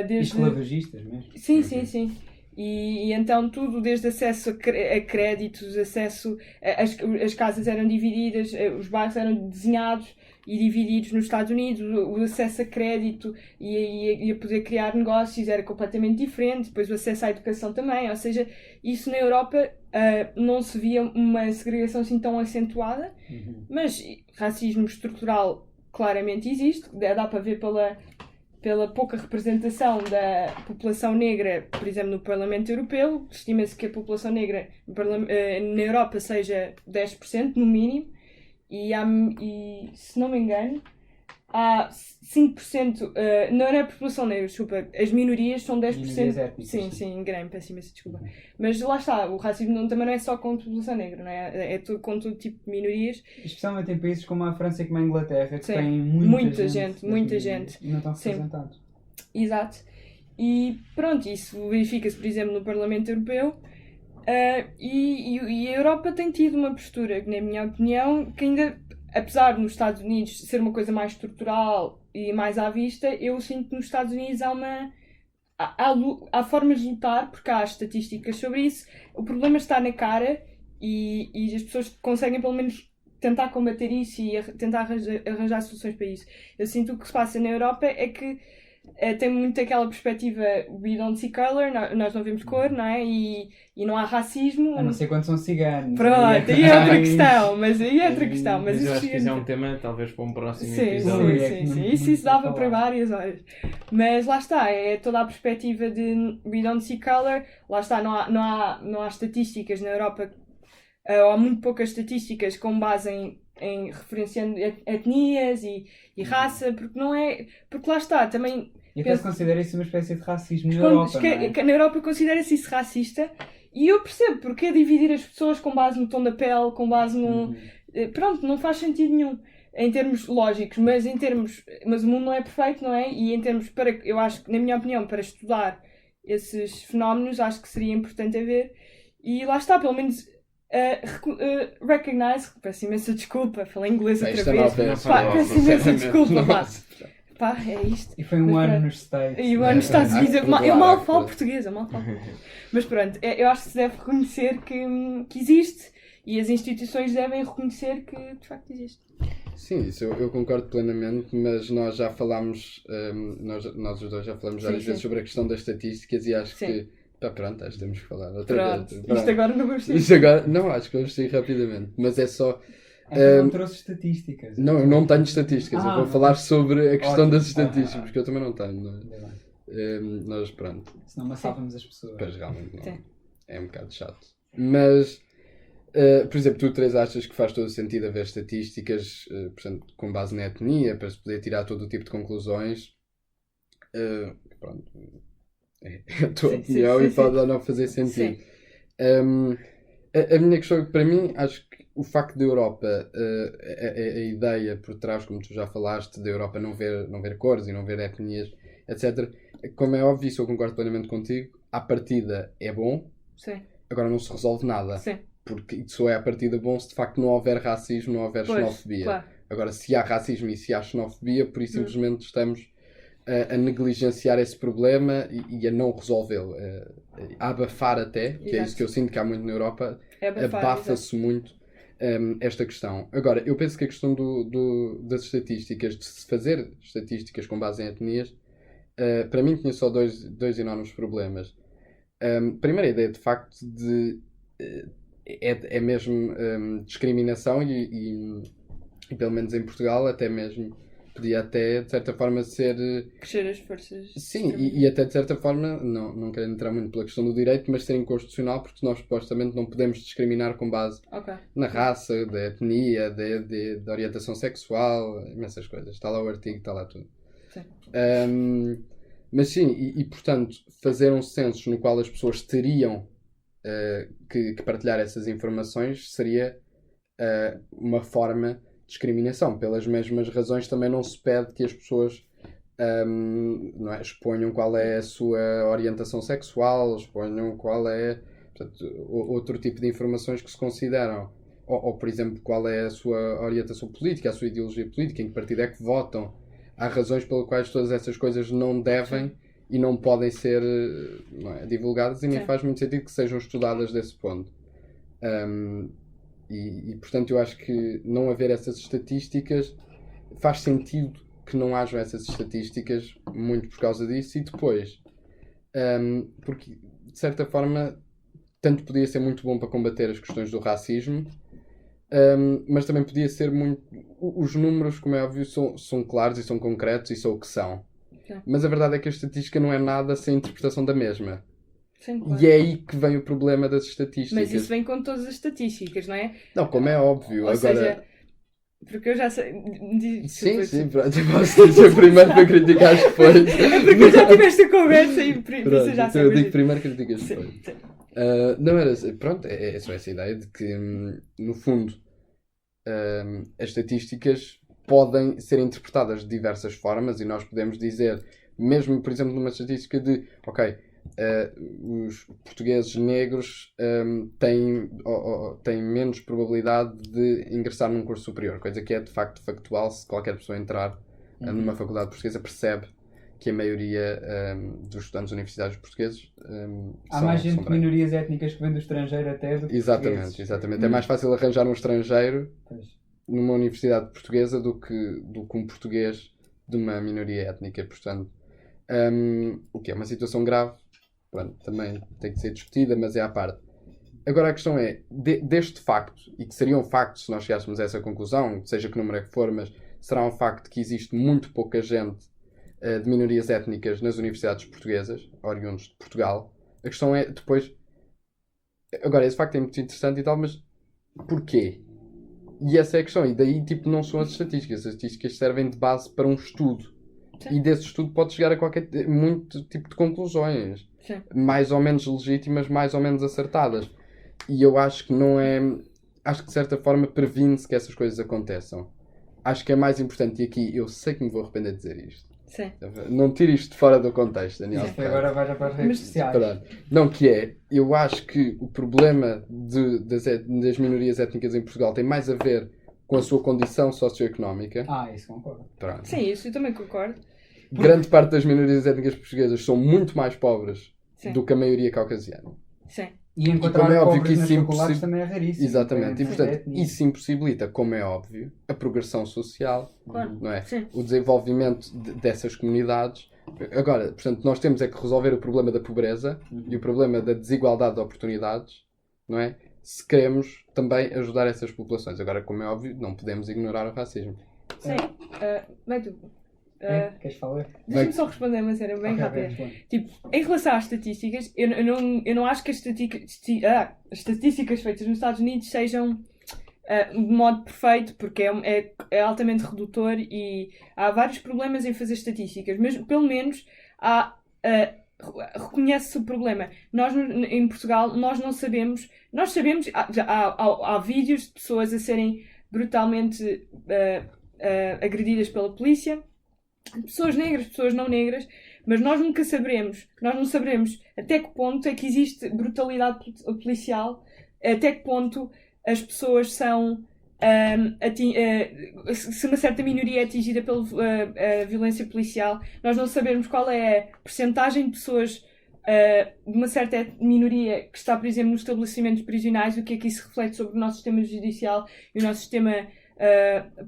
Desde... esclavagistas mesmo. Sim. E então tudo, desde acesso a créditos, acesso as casas eram divididas, os bairros eram desenhados e divididos nos Estados Unidos, o acesso a crédito e a poder criar negócios era completamente diferente, depois o acesso à educação também, ou seja, isso na Europa não se via uma segregação assim tão acentuada, mas racismo estrutural claramente existe, dá para ver pela pouca representação da população negra, por exemplo, no Parlamento Europeu. Estima-se que a população negra na Europa seja 10%, no mínimo, e se não me engano, há 5%, não é a população negra, desculpa, as minorias são 10%. Minorias étnicas. Sim, enganei-me, peço imensa desculpa. Mas lá está, o racismo também não é só contra a população negra, não é? É com todo tipo de minorias. Especialmente em países como a França e como a Inglaterra, que têm muita gente. E não estão representados. Exato. E pronto, isso verifica-se, por exemplo, no Parlamento Europeu. E a Europa tem tido uma postura, na minha opinião, que ainda, apesar de nos Estados Unidos ser uma coisa mais estrutural e mais à vista, eu sinto que nos Estados Unidos há formas de lutar, porque há estatísticas sobre isso. O problema está na cara e as pessoas conseguem pelo menos tentar combater isso e tentar arranjar soluções para isso. Eu sinto que o que se passa na Europa é que tem muito aquela perspectiva we don't see color, nós não vemos cor, não é? E não há racismo. A não ser quando são ciganos. Pronto, aí é outra questão, mas Mas eu acho que isso é um isso tema talvez para um próximo sim, episódio. sim. Isso dava para várias horas. Mas lá está, é toda a perspectiva de we don't see color. Lá está, não há estatísticas na Europa, ou há muito poucas estatísticas com base em referenciando etnias e raça, porque não é. Porque lá está, também. E até se considera isso uma espécie de racismo na Europa, não é? Na Europa considera-se isso racista, e eu percebo porque é dividir as pessoas com base no tom da pele, com base no... Pronto, não faz sentido nenhum em termos lógicos, mas o mundo não é perfeito, não é? E em termos, eu acho que, na minha opinião, para estudar esses fenómenos, acho que seria importante haver, e lá está, pelo menos... recognize, peço imensa desculpa, falei inglês outra vez, peço imensa desculpa, pá, é isto. E foi um ano nos States. E o ano nos Estados Unidos, eu mal falo português, mas pronto, eu acho que se deve reconhecer que existe, e as instituições devem reconhecer que de facto existe. Sim, isso eu concordo plenamente, mas nós já falámos, nós os dois já falamos várias vezes sobre a questão das estatísticas e acho que pronto, acho que temos que falar outra vez. Isto agora não vamos Não, acho que vamos sair rapidamente, mas é só... não trouxe estatísticas. Não, eu não tenho estatísticas, eu vou falar sobre a questão das estatísticas, porque eu também não tenho. Nós, pronto. Senão massávamos as pessoas. Pois, realmente não. É um bocado chato. Mas, por exemplo, tu, Teresa, achas que faz todo o sentido haver estatísticas, portanto, com base na etnia, para se poder tirar todo o tipo de conclusões? Pronto. É a tua opinião e pode ou não fazer sentido. A minha questão, para mim, acho que o facto da Europa, a ideia por trás, como tu já falaste, da Europa não ver cores e não ver etnias, etc., como é óbvio, isso eu concordo plenamente contigo, à partida é bom, agora não se resolve nada. Porque isso é à partida bom se de facto não houver racismo, não houver xenofobia. Claro. Agora, se há racismo e se há xenofobia, por isso simplesmente estamos a negligenciar esse problema e a não resolvê-lo, a abafar até, que é isso que eu sinto que há muito na Europa, abafa-se muito esta questão. Agora, eu penso que a questão das estatísticas, de se fazer estatísticas com base em etnias, para mim tinha só dois enormes problemas. Primeira ideia, de facto, é mesmo discriminação e pelo menos em Portugal, até mesmo podia até, de certa forma, ser... Crescer as forças... Sim, e até, de certa forma, não quero entrar muito pela questão do direito, mas ser inconstitucional, porque nós, supostamente, não podemos discriminar com base na raça, da etnia, da orientação sexual, imensas coisas. Está lá o artigo, está lá tudo. Sim. Mas sim, e portanto, fazer um censo no qual as pessoas teriam que partilhar essas informações seria uma forma de discriminação. Pelas mesmas razões também não se pede que as pessoas exponham qual é a sua orientação sexual, exponham qual é, portanto, outro tipo de informações que se consideram, ou por exemplo, qual é a sua orientação política, a sua ideologia política, em que partido é que votam. Há razões pelas quais todas essas coisas não devem e não podem ser divulgadas, e nem faz muito sentido que sejam estudadas desse ponto. E portanto eu acho que não haver essas estatísticas faz sentido que não hajam essas estatísticas, muito por causa disso. E depois, porque de certa forma tanto podia ser muito bom para combater as questões do racismo, mas também podia ser muito... Os números, como é óbvio, são claros e são concretos e são o que são. Mas a verdade é que a estatística não é nada sem a interpretação da mesma. Sim, claro. E é aí que vem o problema das estatísticas. Mas isso vem com todas as estatísticas, não é? Não, como é óbvio. Ou seja, porque eu já sei... Sim, pronto. Eu posso ser o primeiro para criticar depois. É porque eu já tive esta conversa e por isso eu já sei. Eu digo primeiro, criticas depois. Não era... Pronto, é só essa ideia de que, no fundo, as estatísticas podem ser interpretadas de diversas formas, e nós podemos dizer, mesmo, por exemplo, numa estatística de, os portugueses negros têm menos probabilidade de ingressar num curso superior, coisa que é de facto factual. Se qualquer pessoa entrar numa faculdade portuguesa, percebe que a maioria dos estudantes universitários portugueses há mais gente de minorias étnicas que vem do estrangeiro até do que Exatamente. É mais fácil arranjar um estrangeiro numa universidade portuguesa do que um português de uma minoria étnica. Portanto, O que é uma situação grave, pronto, também tem que ser discutida, mas é à parte. Agora a questão é, deste facto, e que seria um facto se nós chegássemos a essa conclusão, seja que número é que for, mas será um facto que existe muito pouca gente de minorias étnicas nas universidades portuguesas, oriundos de Portugal. A questão é, depois... Agora, esse facto é muito interessante e tal, mas porquê? E essa é a questão. E daí, tipo, não são as estatísticas. As estatísticas servem de base para um estudo. Sim. E desse estudo pode chegar a muito tipo de conclusões. Sim. Mais ou menos legítimas, mais ou menos acertadas. E eu acho que não é... Acho que, de certa forma, previne-se que essas coisas aconteçam. Acho que é mais importante, e aqui eu sei que me vou arrepender de dizer isto. Sim. Não tire isto de fora do contexto, Daniel. Isto agora vai já para as redes sociais. Pronto. Não, que é, eu acho que o problema das minorias étnicas em Portugal tem mais a ver com a sua condição socioeconómica. Isso concordo. Pronto. Sim, isso eu também concordo. Grande parte das minorias étnicas portuguesas são muito mais pobres Sim. do que a maioria caucasiana. Sim. E encontrar como é óbvio pobres que nas isso faculdades também é raríssimo. Exatamente. E, portanto, étnico. isso impossibilita, como é óbvio, a progressão social, Claro. não é? Sim. O desenvolvimento dessas comunidades. Agora, portanto, nós temos é que resolver o problema da pobreza e o problema da desigualdade de oportunidades, não é? Se queremos também ajudar essas populações. Agora, como é óbvio, não podemos ignorar o racismo. Sim. Vai tu. Queres falar? Deixa-me só responder uma cena bem rápida. Tipo, em relação às estatísticas, eu não acho que as estatísticas feitas nos Estados Unidos sejam de modo perfeito, porque é altamente redutor e há vários problemas em fazer estatísticas, mas pelo menos reconhece-se o problema. Nós, em Portugal, nós não sabemos, há vídeos de pessoas a serem brutalmente agredidas pela polícia, pessoas negras, pessoas não negras, mas nós não saberemos até que ponto é que existe brutalidade policial, até que ponto as pessoas são se uma certa minoria é atingida pela violência policial. Nós não sabemos qual é a percentagem de pessoas de uma certa minoria que está, por exemplo, nos estabelecimentos prisionais, o que é que isso reflete sobre o nosso sistema judicial e o nosso sistema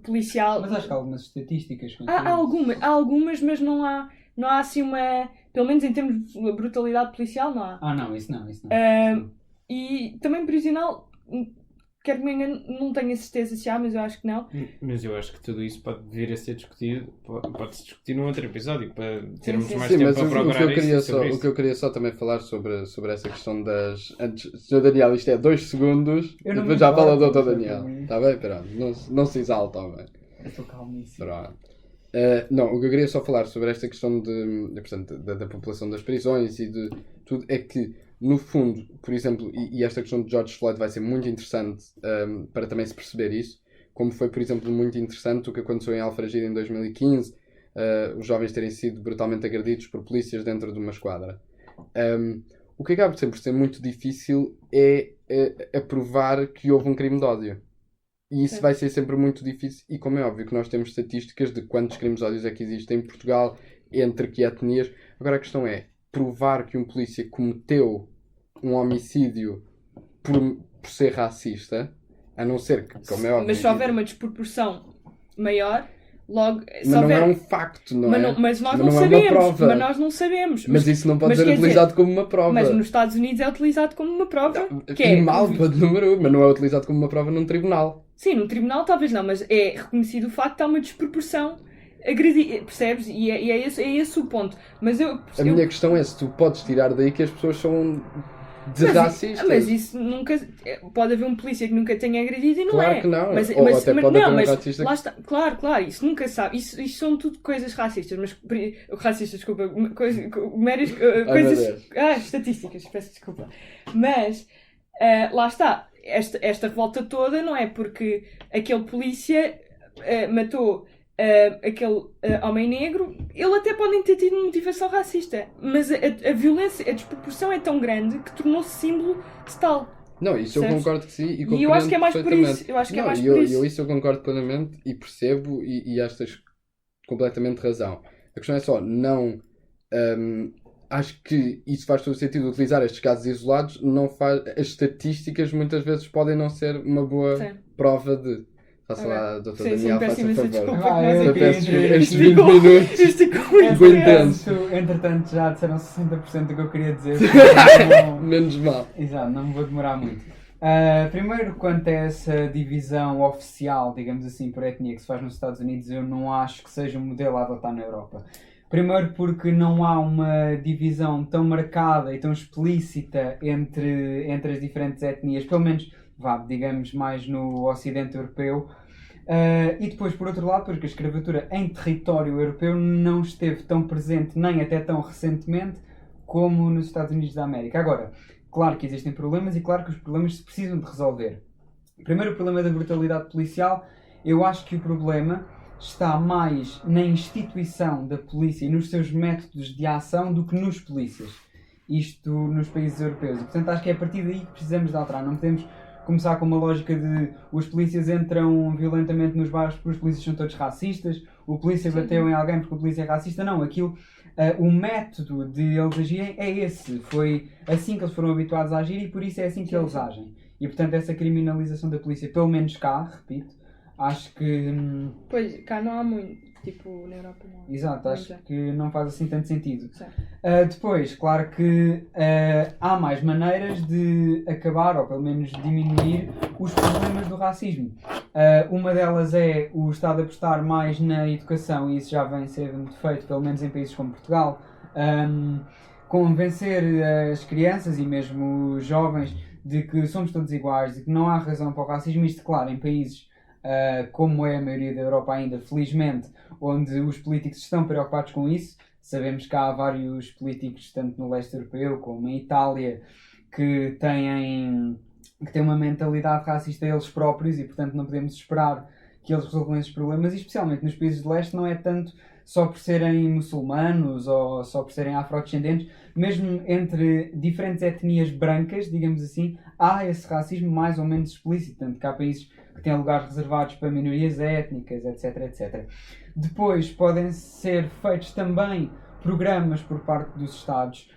policial. Mas acho que há algumas estatísticas. Há algumas, mas não há assim uma... Pelo menos em termos de brutalidade policial, não há. Não, isso não. E também prisional, quero que me engane, não tenho a certeza se há, mas eu acho que não. Mas eu acho que tudo isso pode vir a ser discutido, pode-se discutir num outro episódio, para termos sim. mais Sim, tempo mas para procurar o que eu queria só também falar sobre essa questão das... Sr. Daniel, isto é 2 segundos e depois já fala do Dr. Daniel. Está bem? Pronto. Não se exalta, homem. Eu estou calmíssimo. Pronto. Não, o que eu queria só falar sobre esta questão portanto, da população das prisões e de tudo é que, no fundo, por exemplo, e esta questão de George Floyd vai ser muito interessante para também se perceber isso, como foi, por exemplo, muito interessante o que aconteceu em Alfragide em 2015, os jovens terem sido brutalmente agredidos por polícias dentro de uma esquadra. O que acaba sempre por ser muito difícil é provar que houve um crime de ódio. E isso vai ser sempre muito difícil. E como é óbvio que nós temos estatísticas de quantos crimes de ódio é que existem em Portugal, entre que etnias. Agora a questão é provar que um polícia cometeu um homicídio por ser racista, a não ser que, como é óbvio... Mas se houver uma desproporção maior, logo... Mas não é um facto, não é? Mas nós não não sabemos. É uma prova. Mas nós não sabemos. Mas isso não pode ser utilizado como uma prova. Mas nos Estados Unidos é utilizado como uma prova. Número 1, mas não é utilizado como uma prova num tribunal. Sim, num tribunal talvez não, mas é reconhecido o facto que há uma desproporção, percebes? E é esse o ponto. Mas a minha questão é se tu podes tirar daí que as pessoas são racistas. Mas isso nunca... Pode haver um polícia que nunca tenha agredido e não claro é. Que não. Mas até pode haver um racista lá está, claro, isso nunca sabe. Isso são tudo coisas racistas, mas... Racistas, desculpa. Coisas... estatísticas, peço desculpa. Mas, lá está. Esta revolta toda não é porque aquele polícia matou aquele homem negro, ele até podem ter tido motivação racista, mas a violência, a desproporção é tão grande que tornou-se símbolo de tal. Não, isso eu concordo que sim. E eu acho que é mais por isso. Isso eu concordo plenamente e percebo e acho que tens completamente razão. A questão é só, não... acho que isso faz todo sentido utilizar estes casos isolados, não faz... As estatísticas muitas vezes podem não ser uma boa prova de... Faça lá, Dr. Sim, Daniel, peço faça imensa favor. desculpa. Ah, que nós eu aqui- peço Estes Isto 20 ficou- minutos. Isto ficou Ficou muito intenso. Entretanto, já disseram 60% do que eu queria dizer. portanto, não- Menos mal. Exato, não me vou demorar muito. Primeiro, quanto a essa divisão oficial, digamos assim, por etnia que se faz nos Estados Unidos, eu não acho que seja um modelo a adotar na Europa. Primeiro porque não há uma divisão tão marcada e tão explícita entre as diferentes etnias, pelo menos, digamos, mais no Ocidente Europeu. E depois, por outro lado, porque a escravatura em território europeu não esteve tão presente, nem até tão recentemente, como nos Estados Unidos da América. Agora, claro que existem problemas e claro que os problemas se precisam de resolver. Primeiro, o problema da brutalidade policial. Eu acho que o problema está mais na instituição da polícia e nos seus métodos de ação do que nos polícias. Isto nos países europeus. E, portanto, acho que é a partir daí que precisamos de alterar. Não podemos começar com uma lógica de os polícias entram violentamente nos bairros porque os polícias são todos racistas, o polícia bateu em alguém porque o polícia é racista. Não, aquilo... o método de eles agirem é esse. Foi assim que eles foram habituados a agir e por isso é assim que eles agem. E portanto essa criminalização da polícia, pelo menos cá, repito, acho que... Pois, cá não há muito, tipo, na Europa não há. Exato, acho que não faz assim tanto sentido. Depois, claro que há mais maneiras de acabar, ou pelo menos diminuir, os problemas do racismo. Uma delas é o Estado apostar mais na educação, e isso já vem sendo feito, pelo menos em países como Portugal, convencer as crianças e mesmo os jovens de que somos todos iguais, de que não há razão para o racismo. Isto, claro, em países como é a maioria da Europa ainda, felizmente, onde os políticos estão preocupados com isso. Sabemos que há vários políticos, tanto no leste europeu como em Itália, que têm uma mentalidade racista eles próprios e, portanto, não podemos esperar que eles resolvam esses problemas. E, especialmente nos países de leste, não é tanto só por serem muçulmanos ou só por serem afrodescendentes. Mesmo entre diferentes etnias brancas, digamos assim, há esse racismo mais ou menos explícito. Tanto que há países que têm lugares reservados para minorias étnicas, etc, etc. Depois podem ser feitos também programas por parte dos Estados,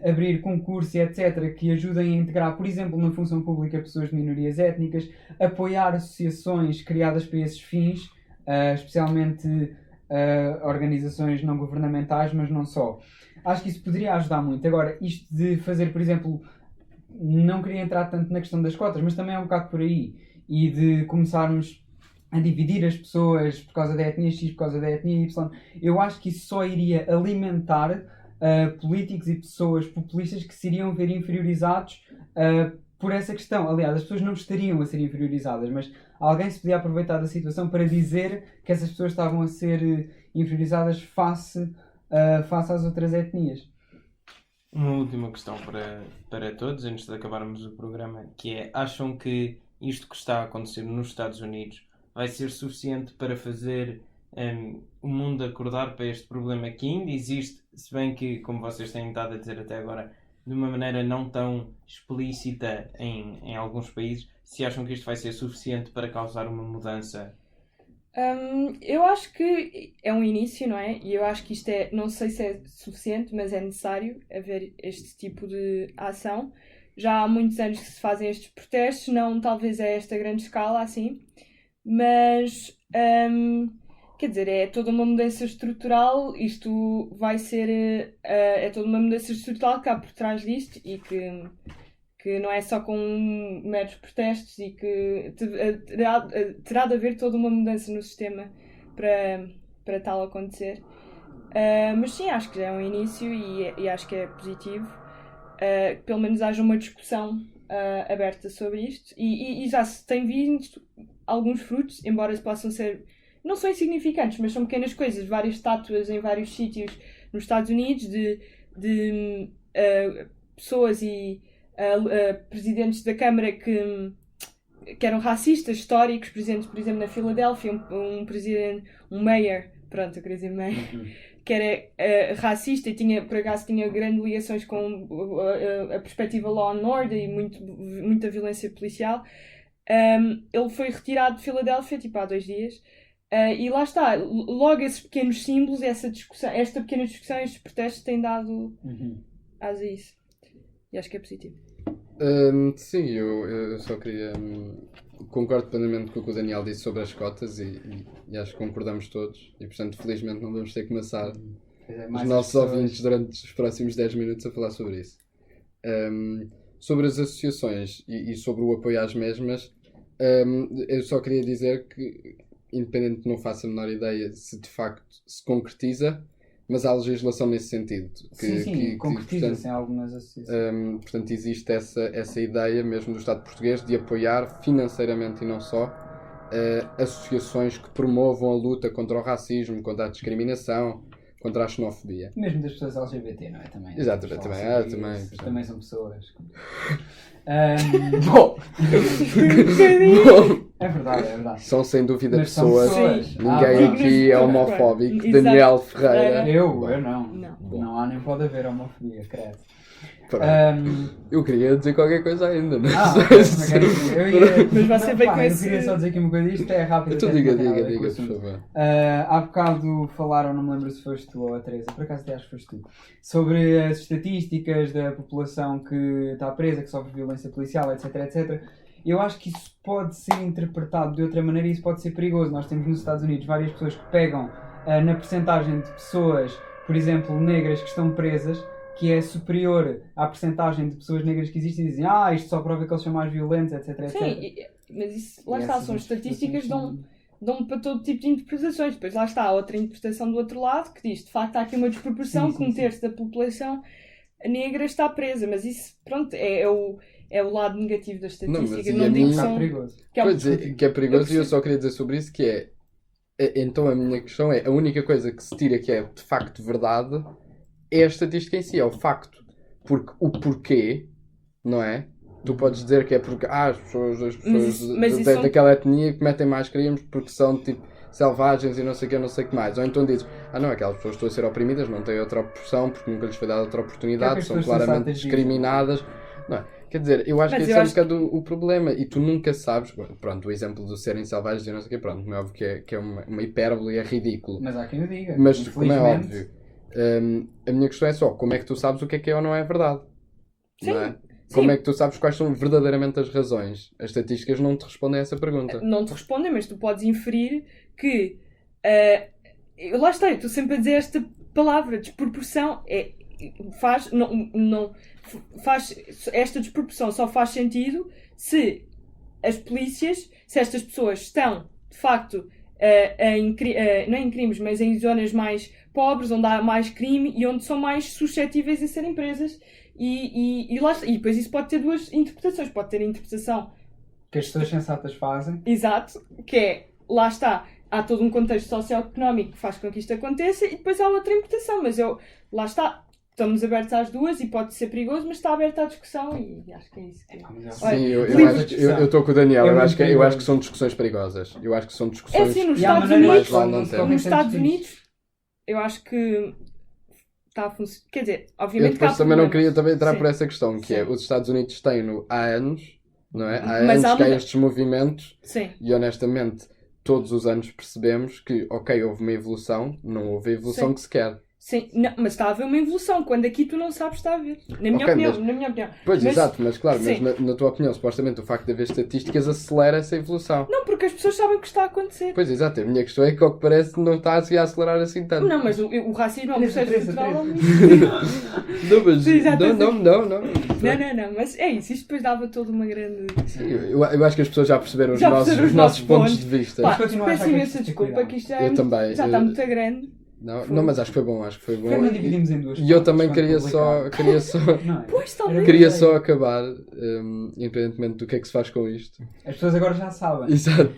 abrir concursos, etc, que ajudem a integrar, por exemplo, na função pública pessoas de minorias étnicas, apoiar associações criadas para esses fins, especialmente organizações não governamentais, mas não só. Acho que isso poderia ajudar muito. Agora, isto de fazer, por exemplo, não queria entrar tanto na questão das cotas, mas também é um bocado por aí, e de começarmos a dividir as pessoas por causa da etnia X, por causa da etnia Y. Eu acho que isso só iria alimentar políticos e pessoas populistas que se iriam ver inferiorizados por essa questão. Aliás, as pessoas não estariam a ser inferiorizadas, mas alguém se podia aproveitar da situação para dizer que essas pessoas estavam a ser inferiorizadas face às outras etnias. Uma última questão para todos, antes de acabarmos o programa, que é: acham que isto que está a acontecer nos Estados Unidos vai ser suficiente para fazer o mundo acordar para este problema que ainda existe, se bem que, como vocês têm estado a dizer até agora, de uma maneira não tão explícita em alguns países? Se acham que isto vai ser suficiente para causar uma mudança? Eu acho que é um início, não é? E eu acho que isto não sei se é suficiente, mas é necessário haver este tipo de ação. Já há muitos anos que se fazem estes protestos, não talvez a esta grande escala assim, mas quer dizer, é toda uma mudança estrutural. Isto vai ser é toda uma mudança estrutural que há por trás disto e que não é só com meros protestos, e que terá de haver toda uma mudança no sistema para tal acontecer. Mas sim, acho que já é um início e acho que é positivo. Que pelo menos haja uma discussão aberta sobre isto. E já se tem visto alguns frutos, embora possam ser, não são insignificantes, mas são pequenas coisas. Várias estátuas em vários sítios nos Estados Unidos de pessoas e presidentes da Câmara que eram racistas, históricos, presidentes, por exemplo, na Filadélfia, um mayor, pronto, eu queria dizer mayor, que era racista e por acaso tinha grandes ligações com a perspectiva law and order e muita violência policial. Ele foi retirado de Filadélfia, tipo, há 2 dias. E lá está, logo esses pequenos símbolos, esta pequena discussão, estes protestos têm dado asa a isso. E acho que é positivo. Sim, eu só queria concordo plenamente com o que o Daniel disse sobre as cotas e acho que concordamos todos. E, portanto, felizmente não vamos ter que começar os nossos ouvintes durante os próximos 10 minutos a falar sobre isso. Sobre as associações e sobre o apoio às mesmas, eu só queria dizer que, independente de não faça a menor ideia se de facto se concretiza, mas há legislação nesse sentido. Sim, concretiza-se em algumas associações. Portanto, existe essa ideia mesmo do Estado português de apoiar financeiramente e não só associações que promovam a luta contra o racismo, contra a discriminação, contra a xenofobia. Mesmo das pessoas LGBT, não é? Também. Exatamente, também são pessoas. Bom, é verdade. são sem dúvida Mas são pessoas. pessoas. Ninguém aqui é homofóbico. Exato. Daniel Ferreira. Eu não. Bom. Não há nem pode haver homofobia, credo. Eu queria dizer qualquer coisa ainda, não Mas você veio com esse... Eu queria só dizer aqui uma coisa, isto é rápido. Então diga, por favor. Há bocado falaram, não me lembro se foste tu ou a Teresa, por acaso até acho que foste tu, sobre as estatísticas da população que está presa, que sofre violência policial, etc, etc. Eu acho que isso pode ser interpretado de outra maneira e isso pode ser perigoso. Nós temos nos Estados Unidos várias pessoas que pegam na percentagem de pessoas, por exemplo, negras que estão presas, que é superior à percentagem de pessoas negras que existem e dizem isto só prova que eles são mais violentos, etc, etc. Sim, mas isso, lá está, são estatísticas dão para todo tipo de interpretações. Depois lá está a outra interpretação do outro lado que diz, de facto, há aqui uma desproporção, que um terço da população negra está presa, mas isso, pronto, é o lado negativo da estatística. Não digo que são... perigoso. Que é perigoso e eu só queria dizer sobre isso que então a minha questão é, a única coisa que se tira que é de facto verdade é a estatística em si, é o facto. Porque o porquê, não é? Tu podes dizer que é porque as pessoas daquela etnia cometem mais crimes porque são tipo selvagens e não sei o que mais. Ou então dizes, não, aquelas pessoas estão a ser oprimidas, não têm outra opção porque nunca lhes foi dada outra oportunidade, são claramente discriminadas. Não é? Quer dizer, eu acho que esse é um bocado o problema e tu nunca sabes, pronto, o exemplo de serem selvagens e não sei o quê, pronto, não é óbvio que é uma hipérbole e é ridículo. Mas há quem o diga. Mas como é óbvio. A minha questão é só, como é que tu sabes o que é ou não é verdade? Sim, não é? Como é que tu sabes quais são verdadeiramente as razões? As estatísticas não te respondem a essa pergunta. Não te respondem, mas tu podes inferir que... lá está, eu estou sempre a dizer esta palavra, desproporção, esta desproporção só faz sentido se as polícias, se estas pessoas estão, de facto, não em crimes, mas em zonas mais pobres, onde há mais crime e onde são mais suscetíveis a serem presas. E depois isso pode ter duas interpretações. Pode ter a interpretação que as pessoas sensatas fazem. Exato, que é, lá está, há todo um contexto socioeconómico que faz com que isto aconteça e depois há outra interpretação, mas lá está, estamos abertos às duas e pode ser perigoso, mas está aberta à discussão e acho que é isso. Sim, eu estou com o Daniel, eu acho que são discussões perigosas. Eu acho que são discussões... É assim, nos Estados Unidos, eu acho que está a funcionar. Quer dizer, obviamente que há também não queria também entrar Sim. por essa questão, que é, os Estados Unidos têm-no há anos, não é? Há Mas anos que há estes movimentos. Sim. E honestamente, todos os anos percebemos que, ok, houve uma evolução, não houve a evolução Sim. que se quer. Sim, não, mas está a haver uma evolução, quando aqui tu não sabes está a haver. Na minha opinião. Pois, exato, mas claro, Sim. mas na tua opinião, supostamente o facto de haver estatísticas acelera essa evolução. Não, porque as pessoas sabem o que está a acontecer. Pois, exato, a minha questão é que, ao que parece, não está a acelerar assim tanto. Não, mas o racismo é um processo natural. Não, mas Não, mas é isso, isto depois dava toda uma grande... Eu acho que as pessoas já perceberam os nossos pontos de vista. Pá, peço imensa desculpa que isto já está muito grande. Não, mas acho que foi bom. Não dividimos em duas. E eu também queria só Pois, talvez. queria só acabar, independentemente do que é que se faz com isto. As pessoas agora já sabem. Exato.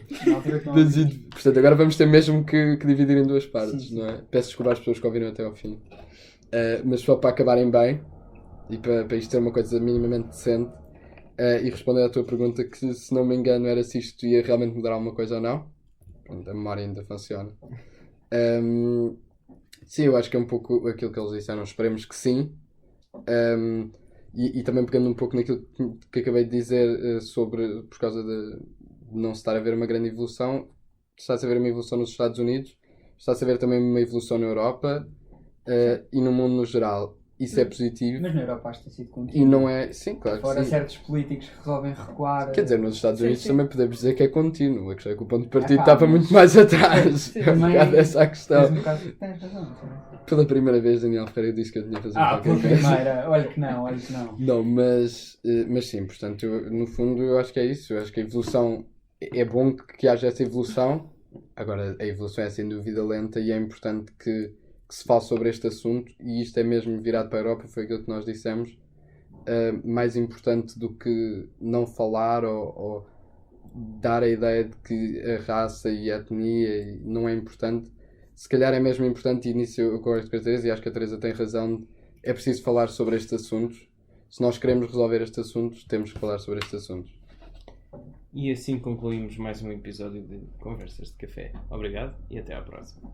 Portanto, agora vamos ter mesmo que dividir em duas partes, Sim. não é? Peço desculpa às pessoas que ouviram até ao fim. Mas só para acabarem bem e para isto ter uma coisa minimamente decente e responder à tua pergunta que, se não me engano, era se isto ia realmente mudar alguma coisa ou não. Pronto, a memória ainda funciona. Sim, eu acho que é um pouco aquilo que eles disseram. Esperemos que sim. E também pegando um pouco naquilo que acabei de dizer sobre, por causa de não se estar a ver uma grande evolução, está-se a ver uma evolução nos Estados Unidos, está-se a ver também uma evolução na Europa e no mundo no geral. isso é positivo. Mas na Europa acho que tem sido E contínuo. não é. Sim, claro que Fora sim. certos políticos que resolvem recuar. Quer dizer, nos Estados Sim, Unidos sim. também podemos dizer que é contínuo. A questão é que o ponto de partida pá, estava mas- muito mais atrás. Sim, É um também- bocado essa a Tens questão. um bocado. Tens razão. sim. Pela primeira vez, Daniel Ferreira disse que eu tinha que fazer Ah, qualquer pela coisa. primeira. Olha que não, olha que não. Não, mas sim, portanto, no fundo, eu acho que é isso. Eu acho que a evolução é bom que haja essa evolução. Agora, a evolução é sem dúvida lenta e é importante que se fale sobre este assunto. E isto é mesmo virado para a Europa, foi aquilo que nós dissemos. Mais importante do que não falar ou dar a ideia de que a raça e a etnia não é importante. Se calhar é mesmo importante, e nisso eu concordo com a Teresa, e acho que a Teresa tem razão, é preciso falar sobre estes assuntos. Se nós queremos resolver estes assuntos, temos que falar sobre estes assuntos. E assim concluímos mais um episódio de Conversas de Café. Obrigado e até à próxima.